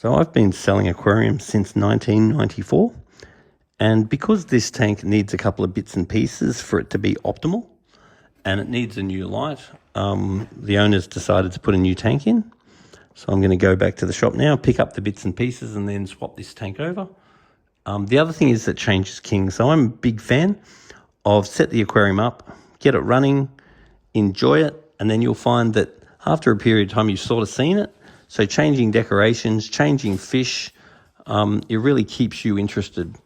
So I've been selling aquariums since 1994, and because this tank needs a couple of bits and pieces for it to be optimal, and it needs a new light, the owners decided to put a new tank in. So I'm going to go back to the shop now, pick up the bits and pieces, and then swap this tank over. The other thing is that change is king. So I'm a big fan of set the aquarium up, get it running, enjoy it, and then you'll find that after a period of time you've sort of seen it. So changing decorations, changing fish, it really keeps you interested.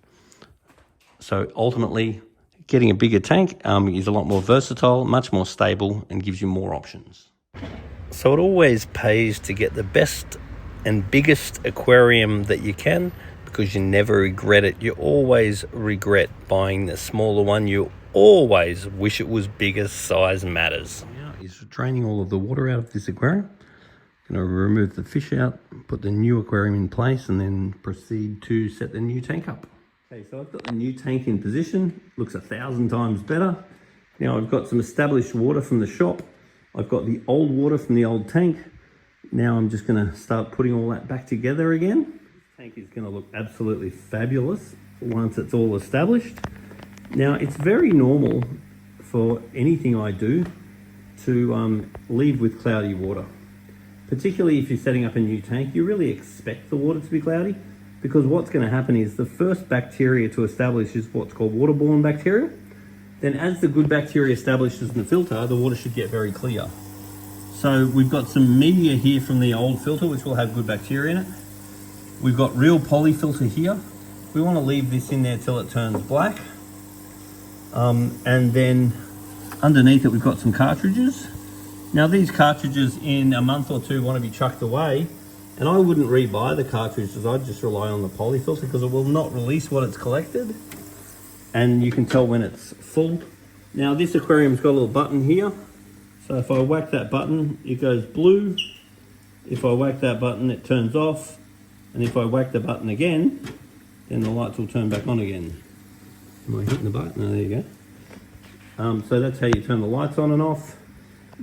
So ultimately, getting a bigger tank is a lot more versatile, much more stable, and gives you more options. So it always pays to get the best and biggest aquarium that you can, because you never regret it. You always regret buying the smaller one. You always wish it was bigger. Size matters. Now is draining all of the water out of this aquarium. Going to remove the fish out, put the new aquarium in place, and then proceed to set the new tank up. Okay, so I've got the new tank in position. Looks 1,000 times better. Now I've got some established water from the shop. I've got the old water from the old tank. Now I'm just going to start putting all that back together again. This tank is going to look absolutely fabulous once it's all established. Now it's very normal for anything I do to leave with cloudy water. Particularly if you're setting up a new tank, you really expect the water to be cloudy, because what's going to happen is the first bacteria to establish is what's called waterborne bacteria. Then as the good bacteria establishes in the filter, the water should get very clear. So we've got some media here from the old filter, which will have good bacteria in it. We've got real poly filter here. We want to leave this in there till it turns black. And then underneath it, we've got some cartridges. Now these cartridges in a month or two want to be chucked away, and I wouldn't rebuy the cartridges. I'd just rely on the poly filter, because it will not release what it's collected, and you can tell when it's full. Now this aquarium's got a little button here, so if I whack that button it goes blue. If I whack that button it turns off, and if I whack the button again then the lights will turn back on again. Am I hitting the button? Oh, there you go. So that's how you turn the lights on and off.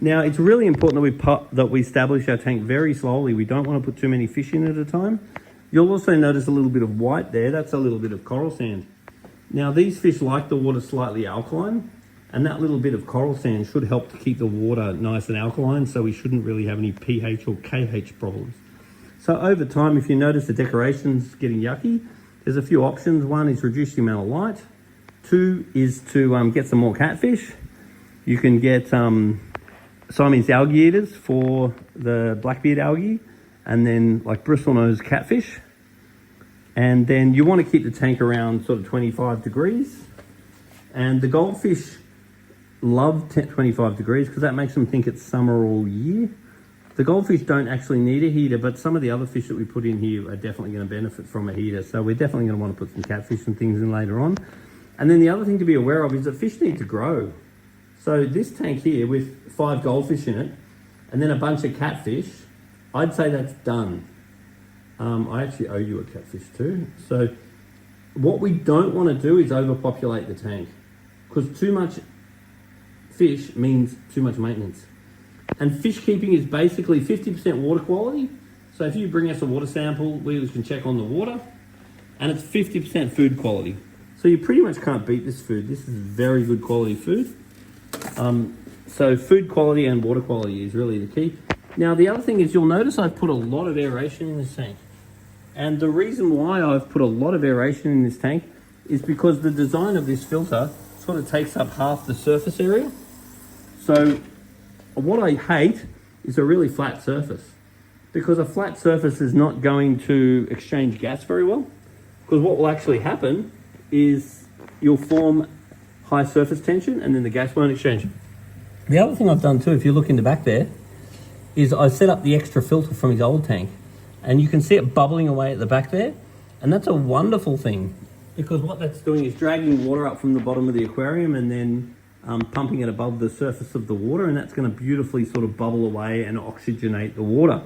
Now it's really important that we establish our tank very slowly. We don't want to put too many fish in at a time. You'll also notice a little bit of white there. That's a little bit of coral sand. Now these fish like the water slightly alkaline, and that little bit of coral sand should help to keep the water nice and alkaline, so we shouldn't really have any pH or KH problems. So over time, if you notice the decoration's getting yucky, there's a few options. One is reduce the amount of light. Two is to get some more catfish. You can get Siamese algae eaters for the blackbeard algae, and then like bristlenose catfish. And then you want to keep the tank around sort of 25 degrees. And the goldfish love 25 degrees because that makes them think it's summer all year. The goldfish don't actually need a heater, but some of the other fish that we put in here are definitely going to benefit from a heater. So we're definitely going to want to put some catfish and things in later on. And then the other thing to be aware of is that fish need to grow. So this tank here with 5 goldfish in it, and then a bunch of catfish, I'd say that's done. I actually owe you a catfish too. So what we don't want to do is overpopulate the tank, because too much fish means too much maintenance. And fish keeping is basically 50% water quality. So if you bring us a water sample, we can check on the water, and it's 50% food quality. So you pretty much can't beat this food. This is very good quality food. So food quality and water quality is really the key. Now the other thing is, you'll notice I've put a lot of aeration in this tank. And the reason why I've put a lot of aeration in this tank is because the design of this filter sort of takes up half the surface area. So what I hate is a really flat surface, because a flat surface is not going to exchange gas very well, because what will actually happen is you'll form high surface tension and then the gas won't exchange. The other thing I've done too, if you look in the back there, is I set up the extra filter from his old tank, and you can see it bubbling away at the back there, and that's a wonderful thing, because what that's doing is dragging water up from the bottom of the aquarium and then pumping it above the surface of the water, and that's going to beautifully sort of bubble away and oxygenate the water,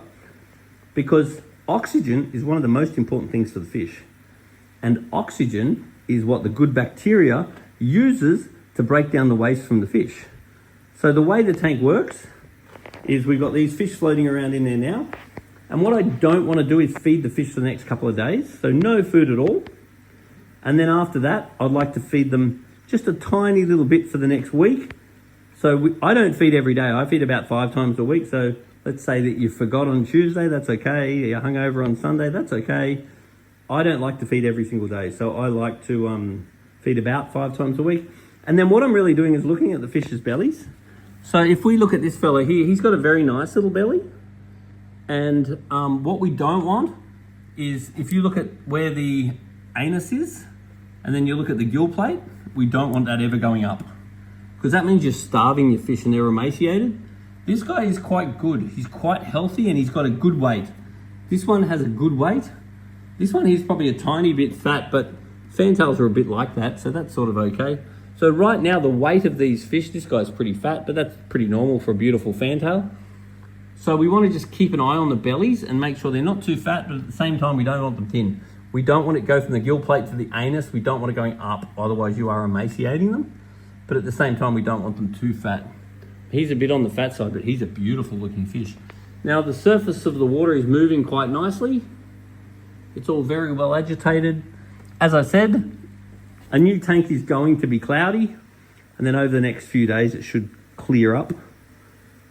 because oxygen is one of the most important things for the fish, and oxygen is what the good bacteria uses to break down the waste from the fish. So the way the tank works is we've got these fish floating around in there now, And what I don't want to do is feed the fish for the next couple of days. So no food at all. And then after that, I'd like to feed them just a tiny little bit for the next week. So I don't feed every day. I feed about 5 times a week. So let's say that you forgot on Tuesday, that's okay. You're hungover on Sunday, that's okay. I don't like to feed every single day. So I like to feed about 5 times a week. And then what I'm really doing is looking at the fish's bellies. So if we look at this fella here, he's got a very nice little belly. And what we don't want is, if you look at where the anus is, and then you look at the gill plate, we don't want that ever going up. Because that means you're starving your fish and they're emaciated. This guy is quite good. He's quite healthy and he's got a good weight. This one has a good weight. This one here's probably a tiny bit fat, but fantails are a bit like that, so that's sort of okay. So right now the weight of these fish, this guy's pretty fat, but that's pretty normal for a beautiful fantail. So we want to just keep an eye on the bellies and make sure they're not too fat, but at the same time we don't want them thin. We don't want it to go from the gill plate to the anus. We don't want it going up, otherwise you are emaciating them. But at the same time, we don't want them too fat. He's a bit on the fat side, but he's a beautiful looking fish. Now the surface of the water is moving quite nicely. It's all very well agitated. As I said, a new tank is going to be cloudy, and then over the next few days it should clear up.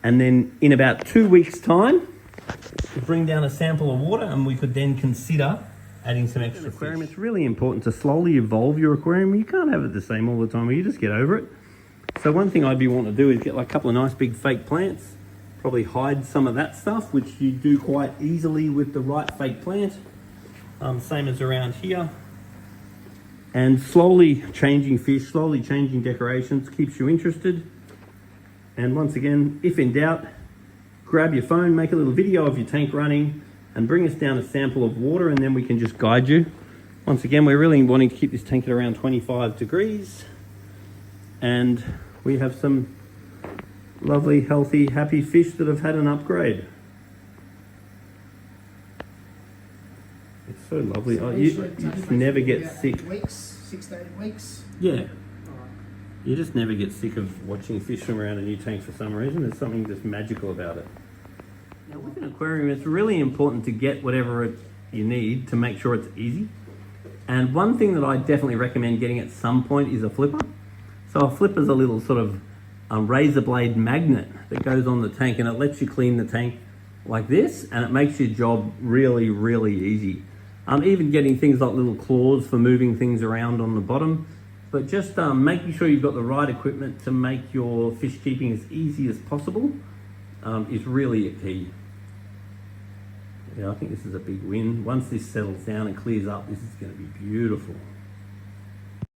And then in about 2 weeks' time, we'll bring down a sample of water and we could then consider adding some extra aquarium. Fish. It's really important to slowly evolve your aquarium. You can't have it the same all the time, or you just get over it. So one thing I'd be wanting to do is get like a couple of nice big fake plants, probably hide some of that stuff, which you do quite easily with the right fake plant. Same as around here. And slowly changing fish, slowly changing decorations keeps you interested. And once again, if in doubt, grab your phone, make a little video of your tank running, and bring us down a sample of water, and then we can just guide you. Once again, we're really wanting to keep this tank at around 25 degrees. And we have some lovely, healthy, happy fish that have had an upgrade. It's so lovely. So You just never get sick. Weeks, 6 to 8 weeks? Yeah. You just never get sick of watching fish swim around a new tank for some reason. There's something just magical about it. Now with an aquarium, it's really important to get whatever you need to make sure it's easy. And one thing that I definitely recommend getting at some point is a flipper. So a flipper's a little sort of razor blade magnet that goes on the tank, and it lets you clean the tank like this, and it makes your job really, really easy. Even getting things like little claws for moving things around on the bottom. But just making sure you've got the right equipment to make your fish keeping as easy as possible is really a key. Yeah, I think this is a big win. Once this settles down and clears up, this is going to be beautiful.